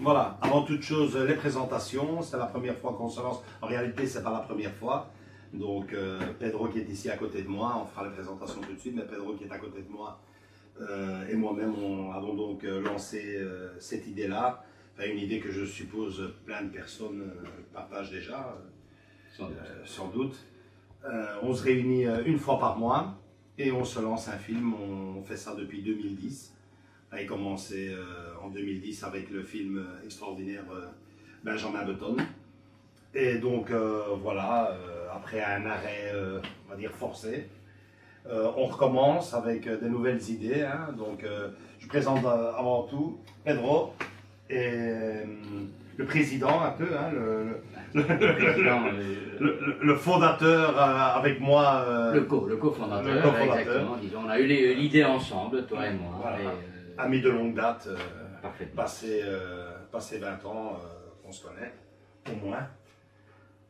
voilà, avant toute chose, les présentations, c'est la première fois qu'on se lance. En réalité, c'est pas la première fois. Donc, Pedro qui est ici à côté de moi, on fera les présentations tout de suite, mais Pedro qui est à côté de moi et moi-même, on avons donc lancé cette idée-là. Enfin, une idée que je suppose plein de personnes partagent déjà, sans doute. On se réunit une fois par mois et on se lance un film. On fait ça depuis 2010. Ça a commencé en 2010 avec le film extraordinaire Benjamin Button. Et donc voilà, après un arrêt, on va dire forcé, on recommence avec des nouvelles idées. Hein. Donc je présente avant tout Pedro et le président un peu, hein, le fondateur avec moi. Le cofondateur, exactement. Disons, on a eu l'idée ensemble, toi et moi. Voilà. Amis de longue date, passé 20 ans qu'on se connaît, au moins.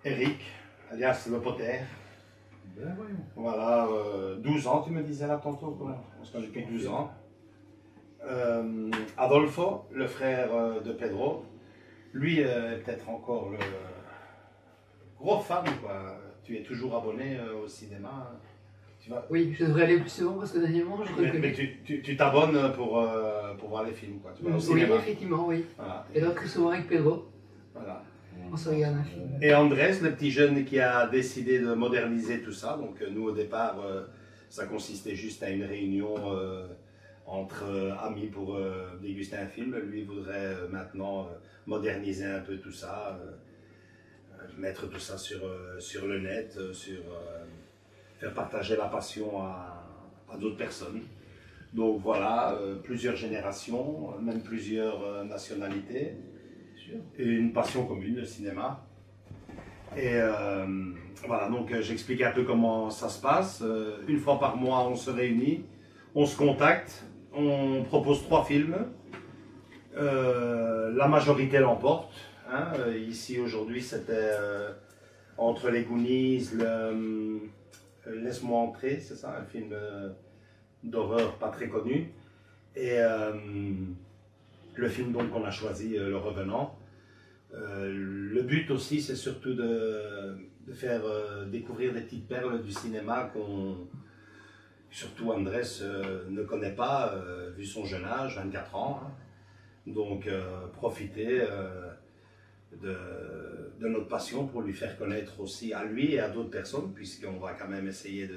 Eric, alias le Potter. Ben voyons. Voilà, 12 ans tu me disais là tantôt, on se connaît depuis 12 ans. Adolfo, le frère de Pedro, lui est peut-être encore le gros fan, quoi. Tu es toujours abonné au cinéma. Oui, je devrais aller plus souvent parce que dernièrement je reconnais. Mais tu t'abonnes pour voir les films, quoi. Tu vas au Oui, cinéma. effectivement, oui. Voilà. Et donc souvent avec Pedro, Voilà. on se regarde un film. Et Andrés, le petit jeune qui a décidé de moderniser tout ça. Donc nous au départ, ça consistait juste à une réunion entre amis pour déguster un film. Lui voudrait maintenant moderniser un peu tout ça, mettre tout ça sur le net, faire partager la passion à d'autres personnes. Donc voilà, plusieurs générations, même plusieurs nationalités, et une passion commune, le cinéma. Et voilà, donc j'explique un peu comment ça se passe. Une fois par mois, on se réunit, on se contacte, on propose 3 films. La majorité l'emporte. Hein. Ici aujourd'hui, c'était entre les Goonies, Laisse-moi entrer, c'est ça, un film d'horreur pas très connu. Et le film donc qu'on a choisi, Le Revenant. Le but aussi, c'est surtout de faire découvrir des petites perles du cinéma surtout Andrés ne connaît pas, vu son jeune âge, 24 ans. Hein. Donc profiter de notre passion pour lui faire connaître aussi à lui et à d'autres personnes, puisqu'on va quand même essayer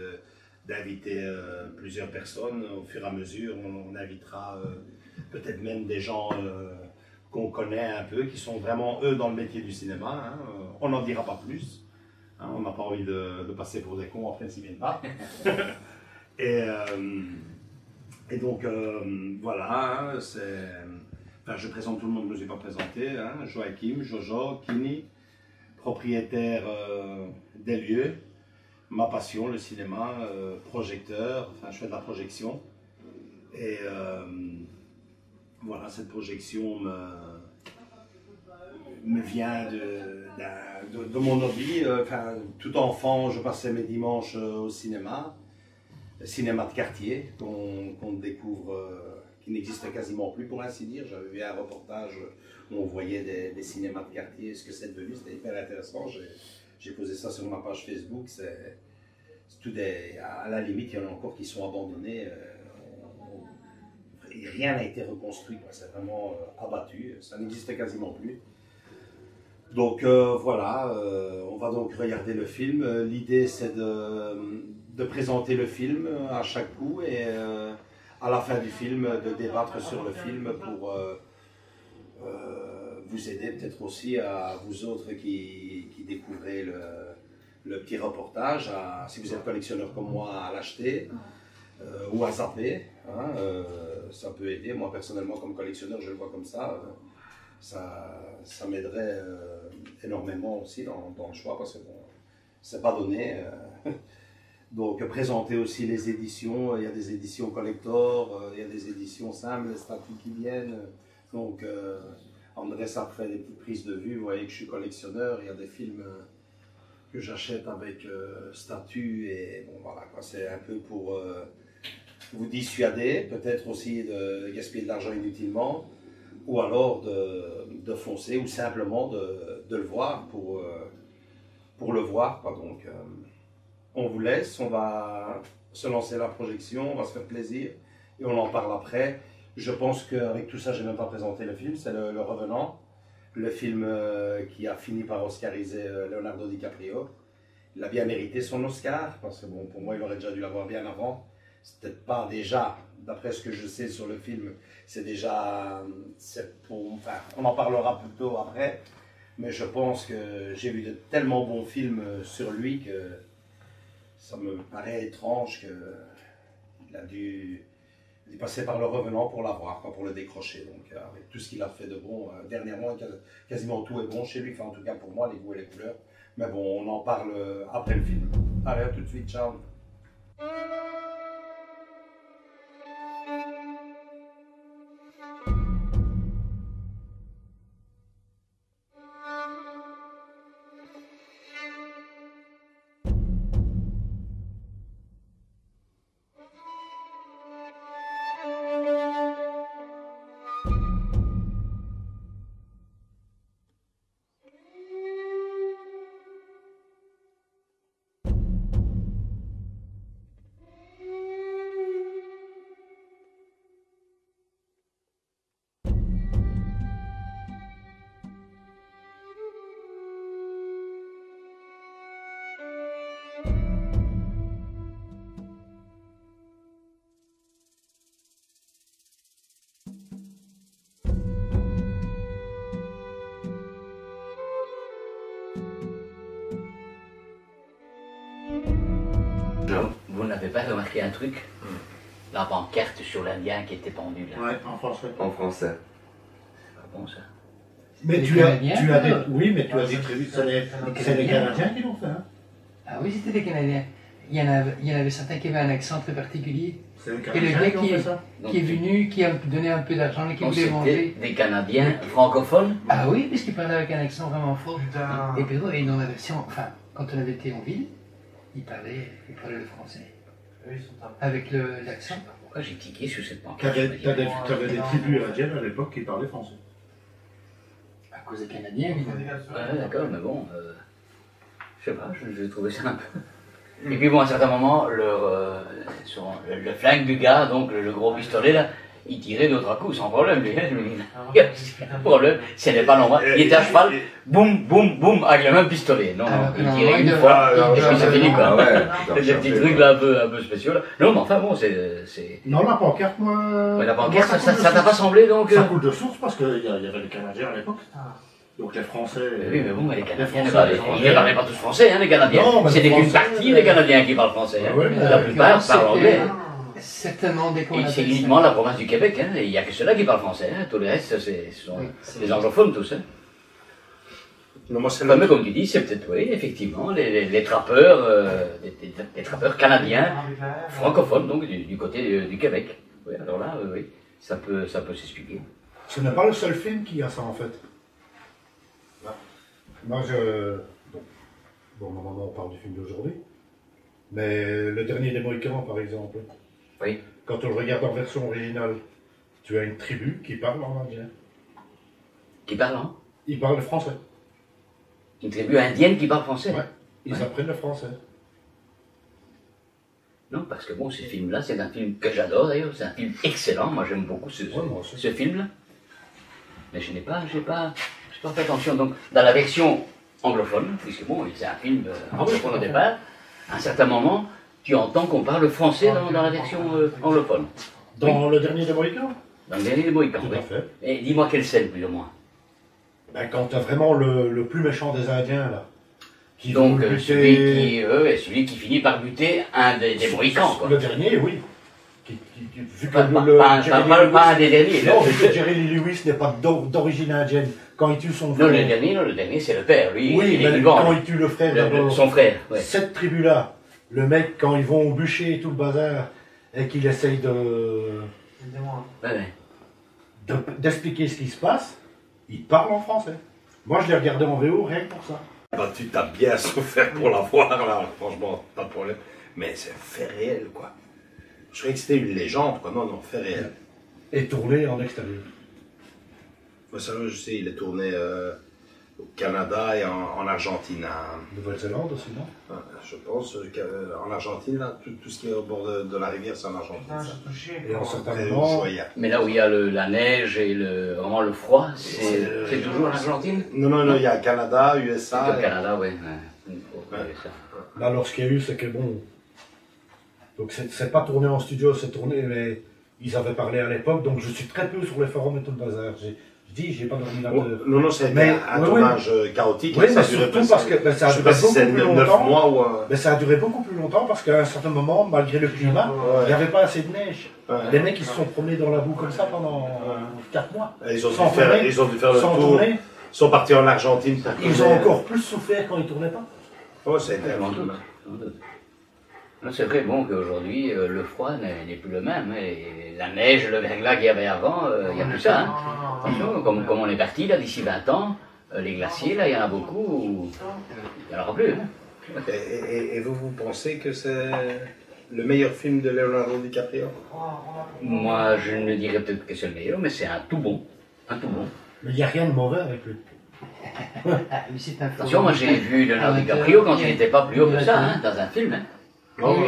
d'inviter plusieurs personnes. Au fur et à mesure, on invitera peut-être même des gens qu'on connaît un peu, qui sont vraiment eux dans le métier du cinéma. Hein. On n'en dira pas plus. Hein. On n'a pas envie de passer pour des cons, en fait, s'ils ne viennent pas. Et donc, voilà, hein, enfin, je présente tout le monde, je ne me suis pas présenté. Hein. Joachim, Jojo, Kini, propriétaire des lieux. Ma passion, le cinéma, projecteur, enfin, je fais de la projection. Et voilà, cette projection me vient de mon hobby. Enfin, tout enfant, je passais mes dimanches au cinéma. Cinéma de quartier qu'on découvre, qui n'existe quasiment plus pour ainsi dire. J'avais vu un reportage où on voyait des cinémas de quartier, ce que c'est devenu, c'était hyper intéressant. J'ai posé ça sur ma page Facebook. C'est tout à la limite, il y en a encore qui sont abandonnés. Rien n'a été reconstruit, c'est vraiment abattu, ça n'existe quasiment plus. Donc voilà, on va donc regarder le film. L'idée c'est de présenter le film à chaque coup et à la fin du film de débattre sur le film pour vous aider peut-être aussi à vous autres qui découvrez le petit reportage, si vous êtes collectionneur comme moi, à l'acheter ou à zapper. Hein, ça peut aider. Moi personnellement comme collectionneur je le vois comme ça. Ça m'aiderait énormément aussi dans le choix parce que bon, c'est pas donné. Donc présenter aussi les éditions, il y a des éditions collector, il y a des éditions simples, les statuts qui viennent. Donc Andrés a fait des petites prises de vue, vous voyez que je suis collectionneur, il y a des films que j'achète avec statut et bon voilà, c'est un peu pour vous dissuader, peut-être aussi de gaspiller de l'argent inutilement. ou alors de foncer ou simplement de le voir pour le voir, quoi. Donc, on vous laisse, on va se lancer la projection, on va se faire plaisir et on en parle après. Je pense qu'avec tout ça, je n'ai même pas présenté le film, c'est le Revenant, le film qui a fini par oscariser Leonardo DiCaprio. Il a bien mérité son Oscar, parce que bon, pour moi, il aurait déjà dû l'avoir bien avant. C'est peut-être pas déjà, d'après ce que je sais sur le film, c'est déjà, enfin, on en parlera plus tôt après, mais je pense que j'ai vu de tellement bons films sur lui que ça me paraît étrange qu'il a dû passer par le Revenant pour l'avoir, pour le décrocher. Donc avec tout ce qu'il a fait de bon, dernièrement, quasiment tout est bon chez lui, enfin en tout cas pour moi, les goûts et les couleurs. Mais bon, on en parle après le film. Allez, à tout de suite, ciao. Vous n'avez pas remarqué un truc? La pancarte sur l'Indien qui était pendu là. Ouais, en français. En français. C'est pas bon ça. Mais Les tu as Canadiens, des... Oui, mais tu as des prévu. C'est les Canadiens qui l'ont fait. Hein. Ah oui, c'était des Canadiens. Il y en avait certains qui avaient un accent très particulier. C'est les Et le Canadiens gars qui ont fait ça. Donc, qui est venu, qui a donné un peu d'argent et qui donc voulait c'était manger. des Canadiens francophones. Ah oui, puisqu'il parlait avec un accent vraiment fort. Putain. Et puis et dans la version, enfin, quand on avait été en ville, il parlait le français. Avec l'accent. Pourquoi j'ai tiqué sur cette pancarte? T'avais des tribus indiennes à l'époque qui parlaient français. À cause des Canadiens, évidemment. Ouais, d'accord, mais bon, je sais pas, j'ai trouvé ça un peu. Et puis bon, à un certain moment, le flingue du gars, donc le gros pistolet là, il tirait d'autres à coups sans problème. Lui, il y a un problème, ce n'est pas normal. Il était à cheval, boum, boum, boum, avec le même pistolet. Non, Ah, il non, tirait il une fois, devrait- et puis c'est fini quoi. Ouais. Des petits trucs là un peu spéciaux là. Non, mais enfin bon, c'est. Non, la pancarte, moi. Ouais, la pancarte, moi, ça coule de t'a pas source. semblé donc Ça coule de source parce qu'il y avait les Canadiens à l'époque. Donc les Français. Oui, mais bon, mais les Canadiens ne Français, parlaient pas tous français, hein, les Canadiens. Non, mais C'était les qu'une Français, partie des Canadiens qui parlent français. Hein. Ouais, La plupart parlent anglais. Certainement des Et c'est uniquement la province du Québec, hein. Il n'y a que ceux-là qui parlent français. Hein. Tous les restes, ce sont des anglophones tous. Hein. Non, moi, c'est Enfin, mais comme tu dis, c'est peut-être, oui, effectivement, les trappeurs, des trappeurs canadiens, francophones, donc du côté du Québec. Oui, alors là, oui, ça peut s'expliquer. Ce n'est pas le seul film qui a ça en fait. Moi bon, normalement on parle du film d'aujourd'hui. Mais le dernier des Mohicans par exemple. Oui. Quand on le regarde en version originale, tu as une tribu qui parle en indien. Qui parle, hein? Ils parlent le français. Une tribu indienne qui parle français. Ouais. Ils Ouais. apprennent le français. Non, parce que bon, ce film-là, c'est un film que j'adore d'ailleurs, c'est un film excellent, moi j'aime beaucoup moi aussi. ce film-là. Mais je n'ai pas fait attention. Donc, dans la version anglophone, puisque bon, c'est un film anglophone au départ, à un certain moment, tu entends qu'on parle français dans la version anglophone. Dans le dernier des Mohicans. Dans le dernier des Mohicans, Tout oui. à fait. Et dis-moi quelle scène, plus ou moins. Ben, quand tu as vraiment le plus méchant des Indiens là. Qui Donc, vont celui qui finit par buter un des Mohicans, quoi. Le dernier, oui. Vu que Pas un des derniers. Non, mais que Jerry Lee Lewis n'est pas d'origine indienne. Quand il tue son Non, frère. le dernier, c'est le père, lui, Oui, il est mais vivant. quand il tue le frère d'abord. Son frère, ouais. Cette tribu-là, le mec, quand ils vont au bûcher et tout le bazar, et qu'il essaye Ouais. d'expliquer ce qui se passe, il parle en français. Moi, je l'ai regardé en VO rien que pour ça. Bah, tu t'as bien souffert pour la voir, là, franchement, pas de problème. Mais c'est un fait réel, quoi. Je croyais que c'était une légende, quoi. Non, non, fait réel. Et tourné en extérieur. Ça, je sais, il est tourné au Canada et en Argentine. Nouvelle-Zélande aussi, non? Je pense qu'en Argentine, là, tout ce qui est au bord de la rivière, c'est en Argentine. Ça. Et en certains Très moments, joyeux. Mais là où il y a la neige et vraiment le froid, c'est toujours en Argentine? Non, il y a Canada, C'est USA. au Canada, oui. là, alors ce qu'il y a eu, c'est que bon. Donc, c'est pas tourné en studio, c'est tourné, mais ils avaient parlé à l'époque, donc je suis très peu sur les forums et tout le bazar. Je dis, j'ai pas dormi la Non, c'est un tournage chaotique. Oui, ça mais a duré surtout parce que ça a duré beaucoup plus 9 longtemps. mois ou Mais ça a duré beaucoup plus longtemps parce qu'à un certain moment, malgré le climat, il n'y avait pas assez de neige. Les mecs, ils se sont promenés dans la boue comme ça pendant 4 mois. Ils ont dû Sans faire le sans tour. tourner. Ils sont partis en Argentine. Ils ont encore plus souffert quand ils ne tournaient pas. Oh, ça a été Je m'en doute. C'est vrai bon, qu'aujourd'hui, le froid n'est plus le même. Et la neige, le verglas qu'il y avait avant, il n'y a plus ça. Hein. Attention, comme on est parti, là, d'ici 20 ans, les glaciers, là, il y en a beaucoup. Il n'y en aura plus. Hein. Et vous pensez que c'est le meilleur film de Leonardo DiCaprio? Moi, je ne dirais peut-être que c'est le meilleur, mais c'est un tout bon. Un tout bon. Mais il n'y a rien de mauvais avec lui. Attention, moi j'ai vu Leonardo DiCaprio quand il n'était pas plus haut que ça, hein, dans un film. Hein.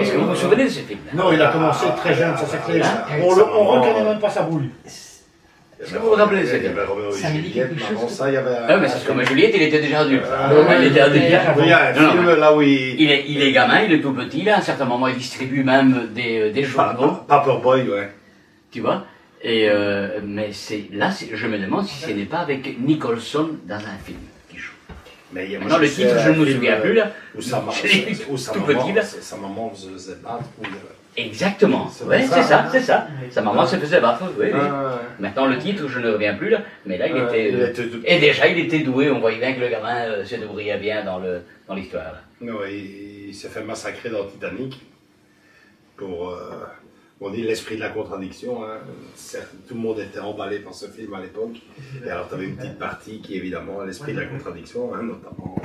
Est-ce que vous vous souvenez de ce film? Non, il a commencé très jeune, ça c'est clair. On ne reconnaît même pas sa bouille. Est-ce que vous vous rappelez de ce Il y film? avait Roméo et Ça me dit Juliette, quelque mais avant chose. ça, il y avait... Ah, mais c'est comme Juliette, il était déjà adulte. oui, Il était adulte. Il y a un Non, non, film mais là où il... Il est gamin, il est tout petit, là, à un certain moment il distribue même des journaux, Paperboy, ouais. tu vois. Et mais je me demande si ce n'est pas avec Nicholson dans un film qui joue. Mais il y a Maintenant, le titre, je ne me souviens plus, là. Où sa Je l'ai vu tout petit, là. sa maman se faisait battre. Exactement. C'est Ouais, ça, c'est ça. Sa maman se faisait battre, oui. Ah, Maintenant, le titre, je ne reviens plus, là. Mais là, il était... il était tout- Et déjà, il était doué. On voyait bien que le gamin se débrouillait bien dans l'histoire, là. Ouais, il s'est fait massacrer dans Titanic pour, on dit l'esprit de la contradiction. Hein. Certes, tout le monde était emballé par ce film à l'époque. Et alors, tu avais une petite partie qui, évidemment, l'esprit de la contradiction, hein, notamment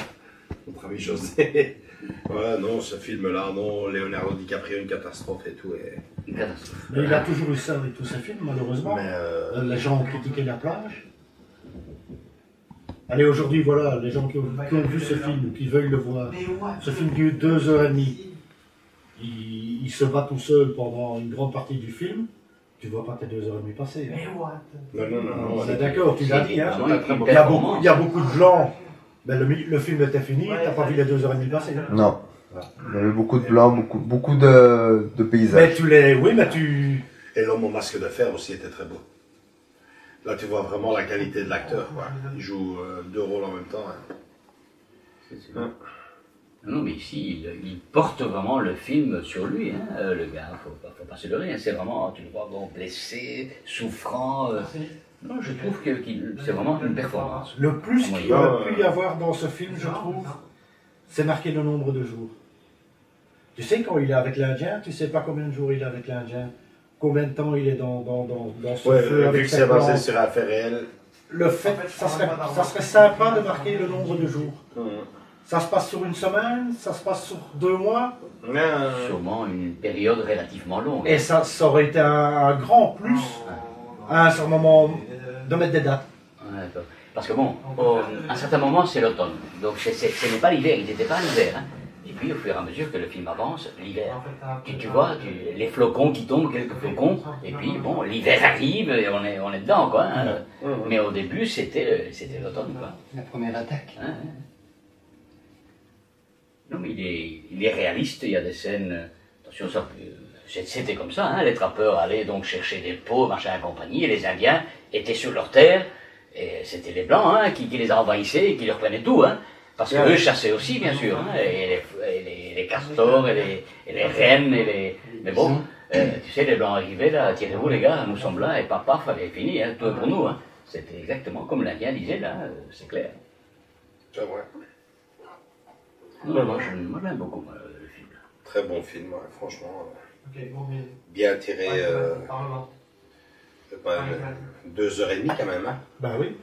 notre ami José. Voilà, non, ce film-là, non, Leonardo DiCaprio, une catastrophe et tout. Une catastrophe. Mais il a toujours eu ça avec tous ses films, malheureusement. Mais Les gens ont critiqué La Plage. Allez, aujourd'hui, voilà, les gens qui ont vu ce film, qui veulent le voir, ce film dure 2h30. Il se bat tout seul pendant une grande partie du film. Tu vois pas tes 2h30 passer. Hein. non, On est d'accord, tu l'as dit. Hein. Vraiment, Il y a beaucoup de blancs. Mais le film était fini, t'as pas vu les 2h30 passer. Hein. Non. Il y avait beaucoup de blancs, beaucoup de paysages. Mais tu... Et l'homme au masque de fer aussi était très beau. Là, tu vois vraiment la qualité de l'acteur. Quoi. Il joue deux rôles en même temps. Hein. Non, mais ici, il porte vraiment le film sur lui, hein. Le gars, faut pas se leurrer, hein. C'est vraiment, tu le vois, bon, blessé, souffrant. Non, je trouve que c'est vraiment une performance. Le plus qu'il aurait pu y avoir dans ce film, je trouve, c'est marqué le nombre de jours. Tu sais, quand il est avec l'Indien, tu sais pas combien de jours il est avec l'Indien, combien de temps il est dans ce feu Vu avec que sa c'est basé plante. sur un fait réel. Le fait, ça serait sympa de marquer le nombre de jours. Ça se passe sur une semaine, ça se passe sur 2 mois, Sûrement une période relativement longue. et ça aurait été un grand plus à un certain moment de mettre des dates. Ouais, d'accord. Parce que bon, à un certain moment, c'est l'automne. Donc ce n'est pas l'hiver, il n'était pas l'hiver. Hein. Et puis au fur et à mesure que le film avance, l'hiver. Tu vois, les flocons qui tombent, quelques flocons, et puis bon, l'hiver arrive et on est dedans, quoi. Hein. Mais au début, c'était l'automne, quoi. La première attaque. Hein. Non, mais il est réaliste, il y a des scènes. Attention, c'était comme ça, hein, les trappeurs allaient donc chercher des pots, machin et compagnie, et les Indiens étaient sur leur terre, et c'était les Blancs hein, qui les envahissaient et qui leur prenaient tout, hein, parce qu'eux chassaient aussi, bien sûr, hein, et les castors, et les rennes, mais bon, tu sais, les Blancs arrivaient là, tirez-vous les gars, nous sommes là, et paf, fallait fini, hein, tout est pour nous, hein. C'était exactement comme l'Indien disait là, c'est clair. C'est vrai. Non, moi j'aime beaucoup le film. Très bon film, ouais, franchement. Bien tiré. 2h30 quand même. Hein. Ben oui.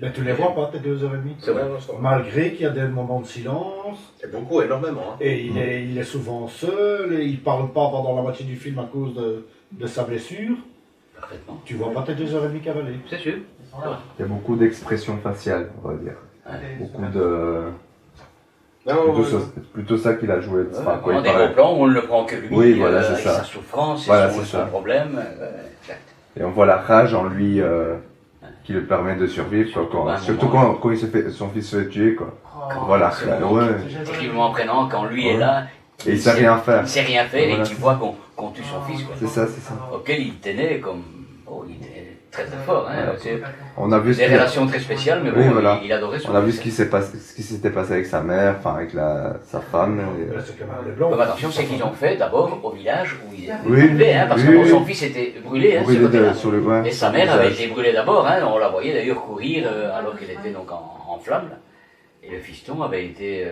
Mais tu les vois pas, tes 2h30. C'est vrai. Malgré qu'il y a des moments de silence. C'est beaucoup, énormément. Hein. Et il est souvent seul, et il parle pas pendant la moitié du film à cause de sa blessure. Parfaitement. Tu vois pas tes 2h30 cavaler. C'est sûr. Il y a beaucoup d'expressions faciales, on va dire. Beaucoup de. Plutôt ça qu'il a joué. Enfin, Dans des gros plans où on ne le prend que lui, oui, voilà, avec c'est ça. sa souffrance, Voilà, son c'est ça. problème. Exact. Et on voit la rage en lui qui le permet de survivre, surtout quand son fils se fait tuer, quoi. Voilà, C'est terriblement prenant quand lui est là. Et il sait rien faire. Il sait rien faire Voilà. et tu vois qu'on tue son fils. Quoi. C'est ça, c'est ça. Auquel il tenait comme. Oh, il était très très fort. Hein. On a vu des relations très spéciales, mais bon, oui, voilà. il adorait son On a vu fils. ce qui s'était passé avec sa mère, enfin avec sa femme. Et, C'est quand même les blancs. Donc attention, c'est qu'ils ont fait d'abord au village où il était Oui, brûlé, hein, parce oui, que oui. son fils était brûlé, hein, brûlé ce côté-là. sur le ouais, Et sa sur le mère avait visage. été brûlée d'abord, hein, on la voyait d'ailleurs courir alors qu'elle était donc en flammes. Là. Et le fiston avait été.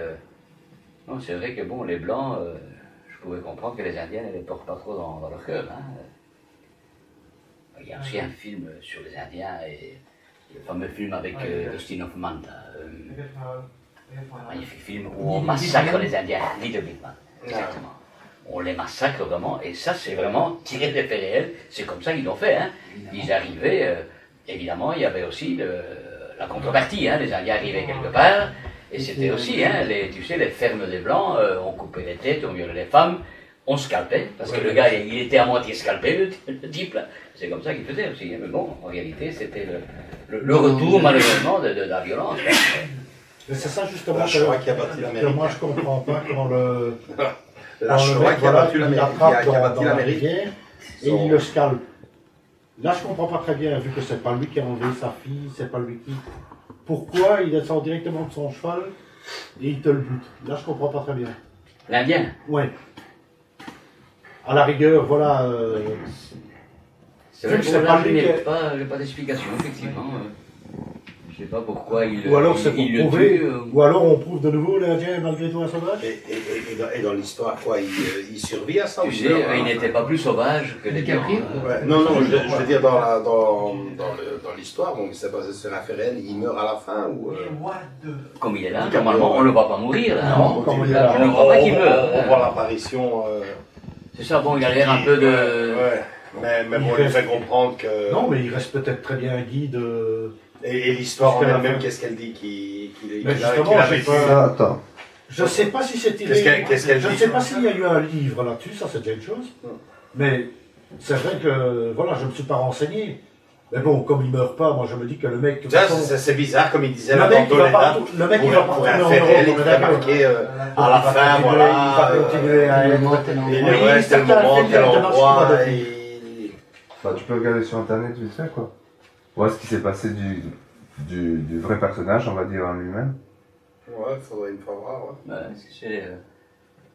Non, c'est vrai que bon, les blancs, je pouvais comprendre que les Indiens ne les portent pas trop dans leur cœur. Hein. Il y a aussi un film sur les Indiens, et le fameux film avec Dustin Hoffman, un magnifique film où on massacre les Indiens, Little Big Man, exactement. On les massacre vraiment, et ça c'est vraiment tiré des faits réels, c'est comme ça qu'ils l'ont fait. Hein. Ils arrivaient, évidemment, il y avait aussi la contrepartie, hein. Les Indiens arrivaient quelque part, et c'était aussi, hein, tu sais, les fermes des Blancs, on coupait les têtes, on violait les femmes, on scalpait, parce que le gars, il était à moitié scalpé, le type, là. C'est comme ça qu'il faisait aussi, hein. Mais bon, en réalité, c'était le retour, malheureusement, de la violence. Mais c'est ça justement La Shoah qui a battu que l'Amérique. moi je comprends pas quand le. La quand le Shoah mec, qui a voilà, battu il l'Amérique. l'attrape Qui a dans battu la l'Amérique. rivière et il le scalpe. Là je comprends pas très bien, vu que c'est pas lui qui a enlevé sa fille, c'est pas lui qui. Pourquoi il descend directement de son cheval et il te le bute? Là je comprends pas très bien. L'Indien. Ouais. À la rigueur, voilà. C'est vrai Vu que que c'est pas lui je qui n'ai est- pas d'explication, effectivement. Je ne sais pas pourquoi il Ou alors c'est pour il le prouver, tue. ou alors on prouve de nouveau l'Indien est malgré tout un sauvage. Et dans l'histoire, quoi, il survit à ça Tu ou sais, meurt, il hein? n'était pas plus sauvage que les Capri, Blancs. Ouais. Non, je veux dire dans l'histoire, donc c'est basé sur un fait réel, il meurt à la fin ou Comme il est là, normalement, on ne le voit pas mourir. Là, Non, hein. comme il est là. Je ne crois pas qu'il meure. On voit l'apparition. C'est ça, bon, il a l'air un peu de. Ouais. Mais bon, il fait comprendre que. Non, mais il reste peut-être très bien un guide. Et l'histoire en Jusqu'à la elle-même, fin. qu'est-ce qu'elle dit qu'il Mais a justement, j'ai vécu? pas- Attends. Je ne sais pas si c'est tiré. Qu'est-ce qu'elle Je ne dit sais pas s'il y a eu un livre là-dessus, ça c'est déjà une chose. Mais c'est vrai que voilà, je ne me suis pas renseigné. Mais bon, comme il meurt pas, moi je me dis que le mec. de toute Ça, façon, c'est bizarre, comme il disait le là mec, dans il va pas, Toledo. le mec, il va pas Pour un retourner en fait Europe, réel, il on est pourrait d'accord. marquer à Donc, la il va fin, continuer- voilà. Il va continuer à être. Et Oui, le reste, c'est le un moment, film tel de Marx qui endroit, va et... Bah, tu peux regarder sur internet vite fait, quoi. Voir ce qui s'est passé du vrai personnage, on va dire, en lui-même. Ouais, faudrait une fois voir, ouais. Ouais, c'est.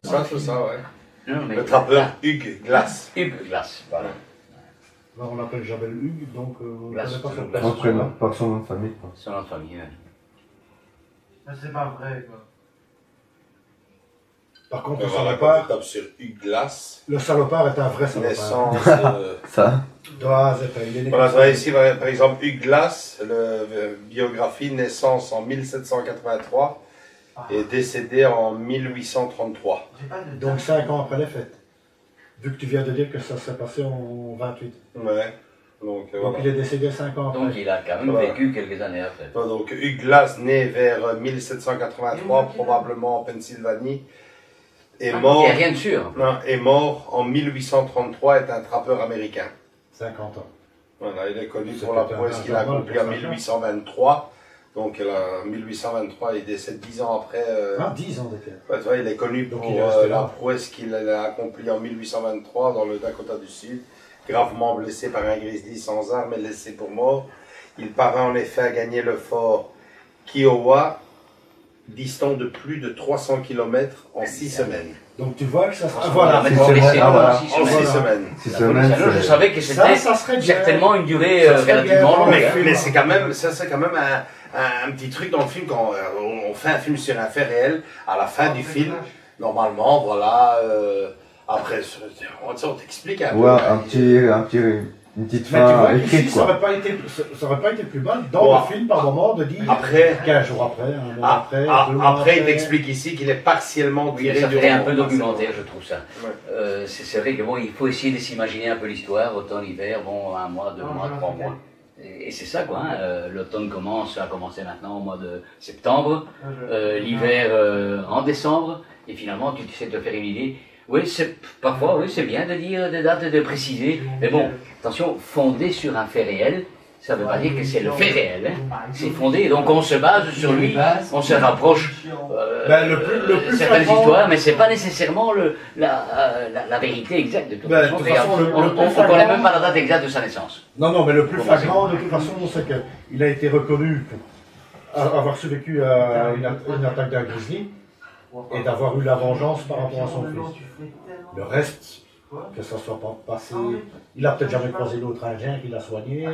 Ça, c'est ça, ouais. Non, mais. Le trappeur Hugues Glass. Hugues Glass, voilà. Là, on l'appelle Jabel Hugues, donc on ne Là, connaît pas c'est son le Pas personnage. prénom, pas son nom de famille, quoi. Son nom de famille. Ouais. Mais c'est pas vrai, quoi. Par contre, le Voilà, quand salopard, tu tapes sur Hugues Glass, le salopard est un vrai salopard. naissance... Ça. De A à Z, il est né Voilà, comme tu vois ça. ici, par exemple, Hugues Glass, biographie, naissance en 1783 et décédé en 1833. J'ai pas de Donc 5 ans après les fêtes. Vu que tu viens de dire que ça s'est passé en 28. Ouais, donc Donc voilà. il est décédé 5 ans Donc après. il a quand même Voilà. vécu quelques années après. Donc Hugues Glass, né vers 1783, probablement en Pennsylvanie, est Il mort, n'y a rien de sûr. non, est mort en 1833, est un trappeur américain. 50 ans. Voilà, il est connu C'est pour la peut-être un prouesse qu'il a normal accomplie en pour ça. 1823. Donc en 1823, il décède 10 ans après. 10 ans d'écart. Ouais, tu vois, il est connu Donc pour il est resté la là. prouesse qu'il a accomplie en 1823 dans le Dakota du Sud, gravement blessé par un grizzly sans armes et laissé pour mort. Il parvint en effet à gagner le fort Kiowa, distant de plus de 300 km en 6 semaines. Donc tu vois que ça sera. Ah, Voilà. mais c'est bon, vrai. laissez Ah, voilà. voir, En 6 Voilà. semaines. 6 La semaines, police, alors, je c'est- savais que Ça c'était serait bien. certainement une durée Ça serait relativement bien. longue. Mais, hein. mais c'est quand même, ça c'est quand même un petit truc dans le film quand on fait un film sur un fait réel. À la fin du film, normalement, voilà. Après, on t'explique un peu. Ouais, hein, une petite Mais tu vois, fin ici, écrite, ça quoi. aurait pas été plus mal dans Bon, le film par moment de dire après- 15 jours après, un mois après, 2 mois Après, il t'explique ici qu'il est partiellement Oui, tiré ça du fait un roman. peu documentaire, je trouve ça. Ouais. C'est vrai que bon, il faut essayer de s'imaginer un peu l'histoire, automne, hiver, bon, 1 mois, 2 mois, 3 mois. Et c'est ça, quoi. Hein. L'automne a commencé maintenant au mois de septembre, l'hiver en décembre, et finalement, tu essaies de te faire une idée. Oui, parfois, oui, c'est bien de dire des dates et de préciser, mais bon, attention, fondé sur un fait réel, ça ne veut pas dire que c'est le fait réel. Hein. C'est fondé, donc on se base sur lui, on se rapproche le plus certaines flagrant- histoires, mais c'est pas nécessairement la vérité exacte de toute Ben, façon. de toute façon, le On plus ne connaît flagrant- même pas la date exacte de sa naissance. Non, mais le plus Comment flagrant, de toute façon, c'est qu'il a été reconnu pour avoir survécu à une attaque d'un grizzly et d'avoir eu la vengeance par rapport à son fils. Le reste, que ça soit pas passé, il a peut-être jamais croisé l'autre Indien qui l'a soigné.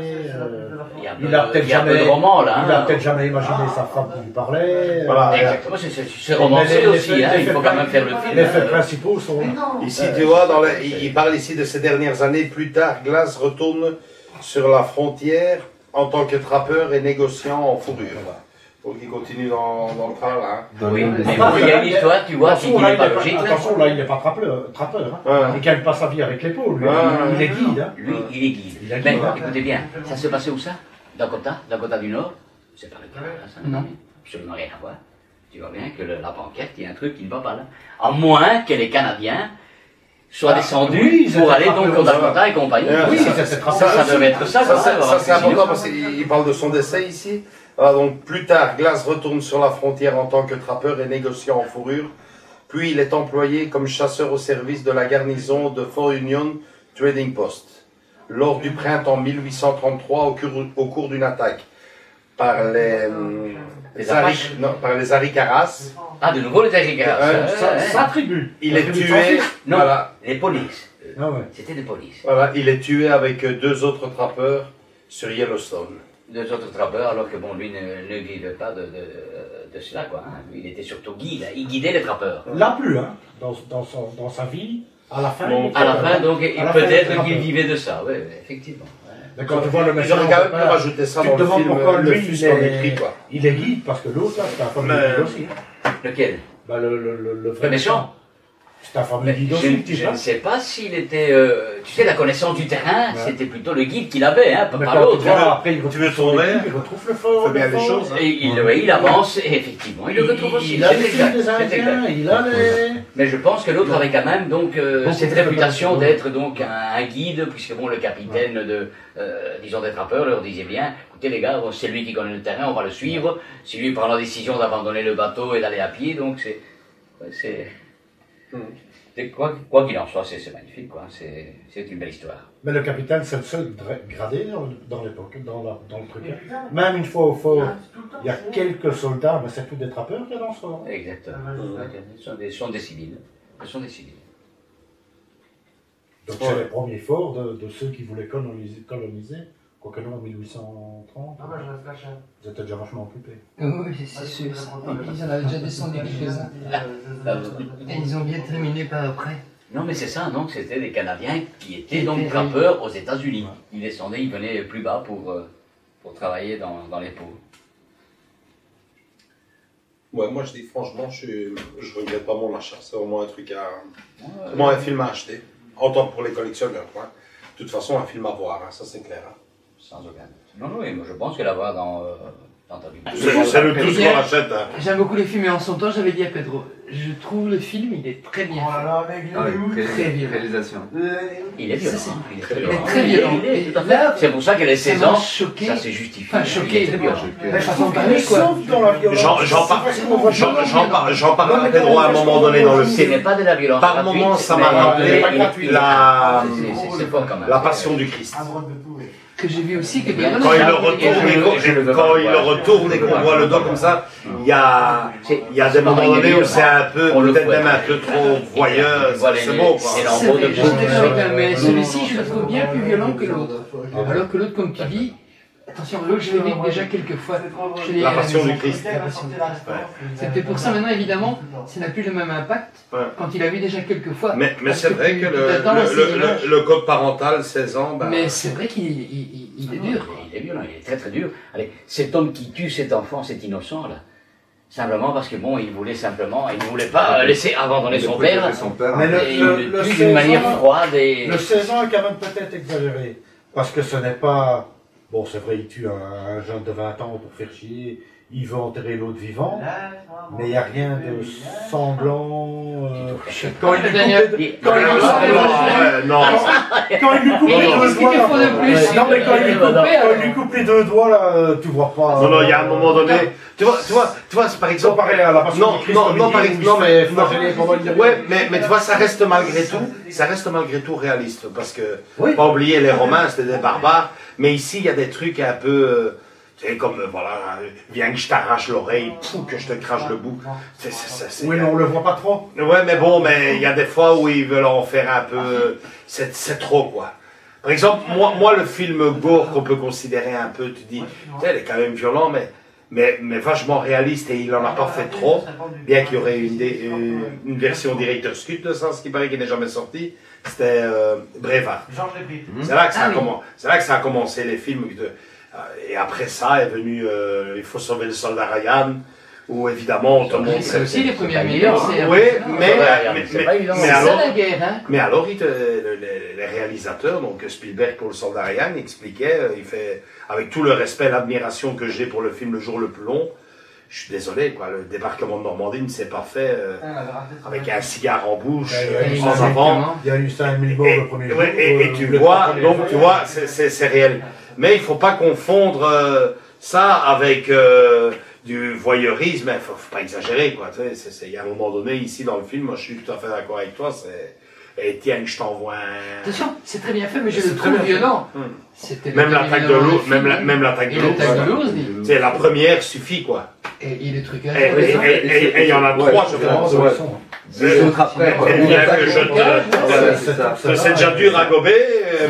Il a peut-être il y a un peu jamais, de roman là. il a hein. peut-être jamais imaginé sa femme qui lui parlait. Voilà. Exactement, c'est romancé les aussi, faits- hein, les il faut faits- quand même faire le film. Les faits hein. principaux sont. Ici, tu vois, il parle ici de ces dernières années. Plus tard, Glass retourne sur la frontière en tant que trappeur et négociant en fourrure. Donc il continue dans le train là. Oui, mais Enfin, il y a une histoire, tu vois, qui attention, n'est là, pas logique. là. attention, là, il n'est pas trappeur. Hein. Ouais. Il gagne pas sa vie avec l'épaule, lui. Ouais. Il est guide. Hein. Lui, il est guide. Il a Mais guide, hein. écoutez bien, ça se passait où ça Dakota du Nord. C'est pas le Canada, ça n'a Non. absolument rien à voir. Tu vois bien que la banquette, il y a un truc qui ne va pas là. À moins que les Canadiens soient descendus oui, ils pour étaient aller donc au trappeurs. Dakota et compagnie. Oui, ça devait être ça. Ça, quoi, c'est important parce qu'il parle de son décès ici. Voilà, donc plus tard, Glass retourne sur la frontière en tant que trappeur et négociant en fourrure. Puis il est employé comme chasseur au service de la garnison de Fort Union Trading Post. Lors du printemps 1833, au cours d'une attaque par par les Arikaras, Ah, de nouveau les Terricaras. Sa tribu. il La est tribu de tué. son fils. Non, Voilà, les polices. Ah ouais. C'était des polices. voilà, il est tué avec 2 autres trappeurs sur Yellowstone. 2 autres trappeurs, alors que bon, lui ne vivait pas de cela, quoi. Hein. Lui, il était surtout guide, il guidait les trappeurs. Là plus, hein. Dans sa vie, à la fin. Bon, il est À la trappeur, fin, hein. donc, À la fin, il est peut-être trappeur. qu'il vivait de ça, oui, effectivement. Ouais. Mais quand tu vois le Ils message, auraient quand même pu rajouter ça tu dans te le demandes film, pourquoi le lui, fils il qu'on est- écrit, quoi. il est guide, parce que l'autre, là, c'est un famille Mais- guide aussi. Hein. Lequel Bah, le vrai Le méchant. C'est un famille guide aussi, le type, Je hein. ne sais pas s'il était. Tu sais, la connaissance du terrain, Ouais. c'était plutôt le guide qu'il avait, hein, Mais pas quand l'autre. tu vois, hein. après, il Tu retrouve veux son ton équipe, verre il retrouve le fort. Fais bien le les fort. choses, hein. Et il avance, et effectivement, il le retrouve aussi. Il a c'est les exact, filles des c'est Indiens, exact. il a les... Mais je pense que l'autre avait quand même donc Beaucoup cette de réputation préparation. d'être donc un guide, puisque bon, le capitaine de, disons, des trappeurs leur disait bien, écoutez les gars, bon, c'est lui qui connaît le terrain, on va le suivre. C'est lui qui prend la décision d'abandonner le bateau et d'aller à pied, donc c'est quoi qu'il en soit, c'est magnifique, quoi. C'est une belle histoire. Mais le capitaine, c'est le seul gradé dans l'époque, dans le truc. Même une fois au fort, il y a quelques soldats, mais c'est tous des trappeurs qu'il y a dans ce fort. Exactement. Ce sont des civils. Ce sont des civils. Donc c'est les premiers forts de ceux qui voulaient coloniser. Quoique non, en 1830, vous étiez déjà vachement occupés. Oui, c'est sûr. Ça. Ils en avaient déjà descendu quelques-uns. Et ils ont bien terminé par après. Non, mais c'est ça, donc c'était des Canadiens qui étaient donc trappeurs aux États-Unis. Ils descendaient, ils venaient plus bas pour travailler dans les pots. Ouais, moi je dis franchement, je regrette pas mon achat. C'est vraiment un truc vraiment un film à acheter. Autant pour les collectionneurs, quoi. De toute façon, un film à voir, hein, ça c'est clair. Hein. Sans aucun doute. Non, oui, moi je pense que l'avoir dans ta vie. C'est le tout ce qu'on achète. Hein. J'aime beaucoup les films et en son temps, j'avais dit à Pedro, je trouve le film, il est très bien fait. Ah oui, Très violent. réalisation. Il est violent. Ça, hein, il est très très Il violent. est très violent. Il est tout à fait. Là, C'est pour ça qu'elle est ça 16 m'a ans. choqué. Ça c'est justifié. Enfin, Il choqué, est très violent. la façon de parler, quoi. Sauf dans la violence. J'en parle à Pedro à un moment donné dans le Ce film. n'est pas de la violence. Par gratuite, moment, ça mais m'a il rappelé est- c'est fort quand même. la passion du Christ. Que j'ai vu aussi, que Quand il le retourne et qu'on voit le dos comme ça, il y a des moments donnés où c'est un peu, peut-être même un peu trop voyeur, c'est beau, quoi. Et l'envoi de J'étais d'accord avec elle, mais celui-ci, je le trouve bien plus violent que l'autre. Alors que l'autre, comme tu dis, Attention, l'autre, je l'ai vu déjà quelques fois. Je l'ai La à la Passion maison. du Christ. La Passion du Christ. C'est peut-être pour ça maintenant, évidemment, ça n'a plus le même impact Ouais. quand il a vu déjà quelques fois. Mais Parce c'est vrai que tu t'attends à ces images. le code parental, 16 ans, ben, Mais c'est vrai qu'il est dur. Il est violent, il est très très dur. Allez, cet homme qui tue cet enfant, cet innocent là, simplement parce que bon, il ne voulait pas laisser abandonner son père. Son père. Mais Et il le tue 16 d'une manière ans- froide et. Le 16 ans est quand même peut-être exagéré. Parce que ce n'est pas. Bon, c'est vrai, il tue un jeune de 20 ans pour faire chier. Il veut enterrer l'autre vivant. Mais il n'y a rien de sanglant. Quand il lui coupe les- quand il lui coupe les- non, quand il lui coupe les deux Qu'est-ce qu'il doigts. faut de plus? là- Non, mais quand il lui coupe- Non, quand il lui coupe les deux doigts, là, tu vois pas. non, il y a un moment donné. Tu vois, c'est par exemple. Comparé à la Passion Non, du Christ, non, comme non, il par dit, exemple, où non, il se mais fait flageller pendant une ouais, mais tu vois, ça reste malgré tout réaliste, parce que Oui. pas oublier les Romains, c'était des barbares, mais ici il y a des trucs un peu, tu sais, comme voilà, viens que je t'arrache l'oreille, pouf, que je te crache le bout. C'est- Oui, mais on le voit pas trop. Ouais, mais bon, mais il y a des fois où ils veulent en faire un peu, c'est trop quoi. Par exemple, moi le film gore qu'on peut considérer un peu, tu dis, tu sais, il est quand même violent, mais vachement réaliste et il en a pas fait trop, bien qu'il y aurait une version director's cut de ça, ce qui paraît qu'il n'est jamais sorti, c'était Braveheart. C'est là que ça a c'est là que ça a commencé les films. Et après ça est venu Il faut sauver le soldat Ryan, où évidemment on te montre. C'est aussi les premières meilleures. Oui, C'est pas évident. mais C'est ça alors, la guerre, hein. mais alors, les réalisateurs, donc Spielberg pour le soldat Ryan, expliquait, il fait, avec tout le respect, l'admiration que j'ai pour le film Le jour le plus long, je suis désolé, quoi, le débarquement de Normandie ne s'est pas fait avec un cigare en bouche, sans avant. Il y a eu 5000 morts le premier jour. Ouais, et tu vois, donc tu vois, c'est réel. Mais il faut pas confondre ça avec du voyeurisme, il faut pas exagérer, quoi. Tu sais, il y a un moment donné, ici dans le film, moi je suis tout à fait d'accord avec toi, c'est. Et tiens, je t'envoie un. Attention, c'est très bien fait, mais je C'est le très trouve bien fait. violent. Hum. C'était Même le l'attaque de violent l'ours, dans le film, même l'attaque Et de l'ours. l'attaque de l'ours, dit. C'est la première suffit, quoi. Et les trucs à Et il y en a trois, je pense. Ouais. Les autres après, quoi. Et Ou bien l'attaque que je au te- Ouais, c'est ça. C'est déjà dur à gober,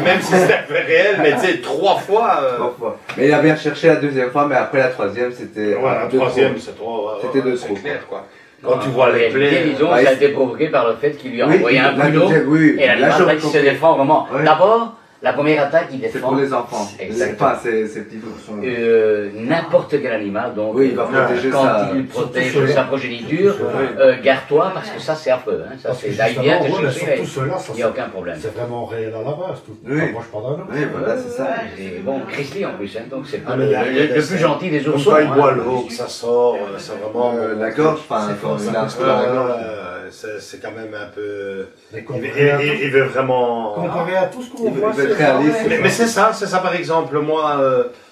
même si c'est un fait réel, mais tu sais, 3 fois. Trois fois. Mais il a bien cherché la deuxième fois, mais après la troisième, c'était. Ouais, la de troisième, trop. c'est trop. C'était de c'est trop, clair, quoi. Quand tu vois En les réalité, plaies. disons, Ouais, ça a c'est- été provoqué par le fait qu'il lui a Oui, envoyé un la boulot. deuxième, oui. Et Là, l'animal j'aurais qui se compris. défend vraiment. Ouais. D'abord, la première attaque, il C'est défend. pour les enfants. Exactement. Enfin, ces petits oursons. N'importe quel animal, donc Oui, il va protéger quand sa- il protège surtout sa progéniture, garde-toi parce que ça c'est affreux. Hein. Ça, Parce que c'est là, il vient te justement, ouais, mais chercher, surtout ceux-là, ça, il n'y a aucun problème. c'est vraiment réel à la base. Tout Oui. ça approche pas d'un autre. Oui, voilà, c'est ça. Et bon, Christy en plus, hein, donc c'est pas Ah, mais il y a- le plus gentil des Comme oursons. quand il hein. boit l'eau, que ça sort, c'est vraiment. La gorge, enfin, C'est fort, quand il ça. a un trou dans la gorge. C'est quand même un peu. Mais Il comparé veut vraiment. à tout ce qu'on Il veut- voit, il veut être c'est réaliste. Mais c'est ça par exemple. Moi,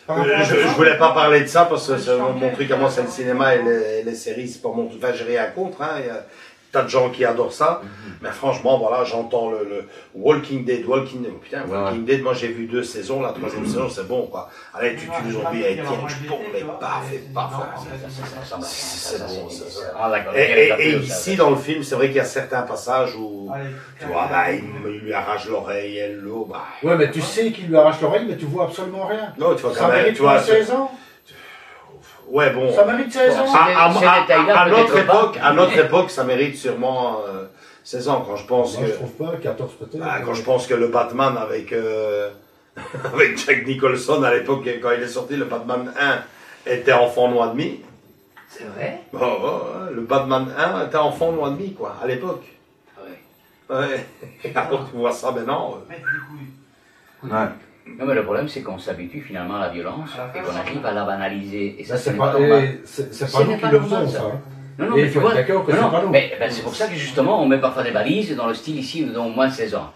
je voulais pas parler de ça parce que mon truc à moi, c'est le cinéma et les séries, c'est pas mon truc. Enfin, j'ai rien contre, hein. Il y a tas de gens qui adorent ça. Mais franchement, voilà, j'entends le Walking Dead. Putain, Walking Dead, moi j'ai vu 2 saisons, la 3e saison, c'est bon, quoi. Allez, tu tues le zombie avec tiens, je tourne, mais paf, et paf. C'est bon, c'est ça. Ah, d'accord. Et ici, dans le film, c'est vrai qu'il y a certains passages où, tu vois, bah, il lui arrache l'oreille, elle l'eau, bah. Ouais, mais tu sais qu'il lui arrache l'oreille, mais tu vois absolument rien. Non, tu vois Ça quand même, mérite tu vois. pas 16 ans. Ouais, bon. Ça mérite 16 ans. À notre époque, ça mérite sûrement 16 ans, quand je pense Moi, que. je trouve pas, 14 peut-être. Quand je pense que le Batman avec, avec Jack Nicholson à l'époque, quand il est sorti, le Batman 1 était enfant noix demi. C'est vrai. Le Batman 1 était enfant noix demi, quoi, à l'époque. Ouais. Et alors tu vois ça maintenant. Ouais. Non, mais le problème, c'est qu'on s'habitue finalement à la violence et qu'on arrive à la banaliser. Et ça, Mais c'est c'est pas pas, normal. c'est Ce pas n'est nous pas qui le normal, faisons, ça. ça. hein. Non, non, Et mais il tu faut vois, être d'accord que non, c'est non, pas nous. mais c'est pour ça que justement, on met parfois des balises dans le style ici, dans moins de 16 ans.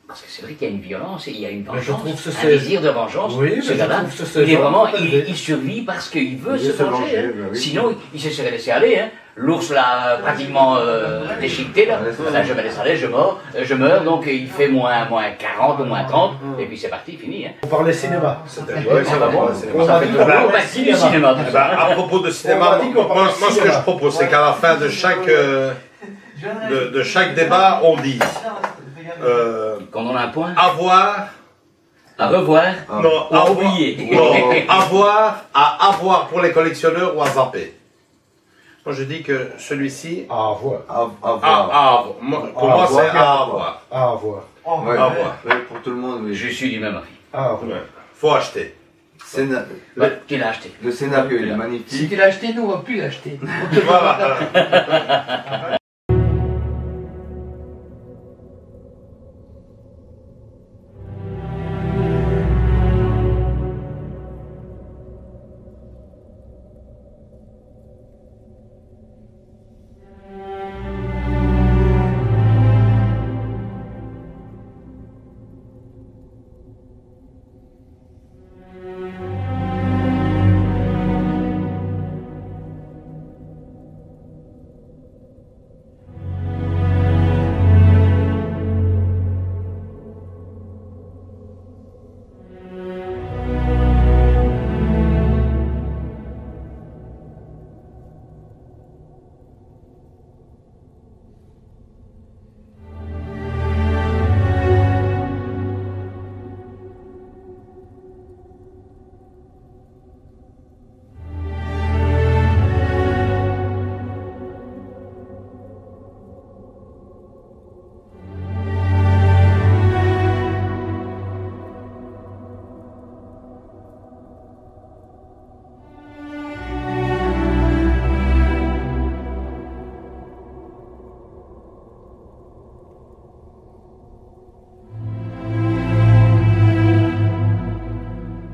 Parce que c'est vrai qu'il y a une violence et il y a une Mais je trouve vengeance, que un c'est- désir de vengeance. Oui, mais Ce je gars-là, trouve que c'est il est vraiment, gentil, mais- il survit parce qu'il veut Il se veut se venger. venger, Hein. bah oui. Sinon, il se serait laissé aller. Hein. L'ours l'a pratiquement déchiqueté. Là. Ouais, c'est Là, je me laisse aller, je meurs. Donc il fait moins 40 ou moins 30. Et puis c'est parti, fini. Hein. On parlait cinéma. Ouais, ça va bon. On Ça a fait dit toujours qu'on parlait partie du cinéma. tout ça. À propos de On cinéma, a dit qu'on parlait moi, ce que cinéma. je propose, c'est qu'à la fin de chaque débat, on dit Quand on a un point, avoir À revoir. Non, à oublier. Non, à avoir pour les collectionneurs ou à zapper. Moi je dis que celui-ci, À avoir. pour moi c'est à avoir. À avoir. Ouais, À voir. ouais, pour tout le monde, oui. Je suis du même avis. À avoir. Ouais. Faut acheter. Tu l'as acheté. Le scénario il est Si magnifique. tu l'as acheté, nous on va plus l'acheter. Voilà.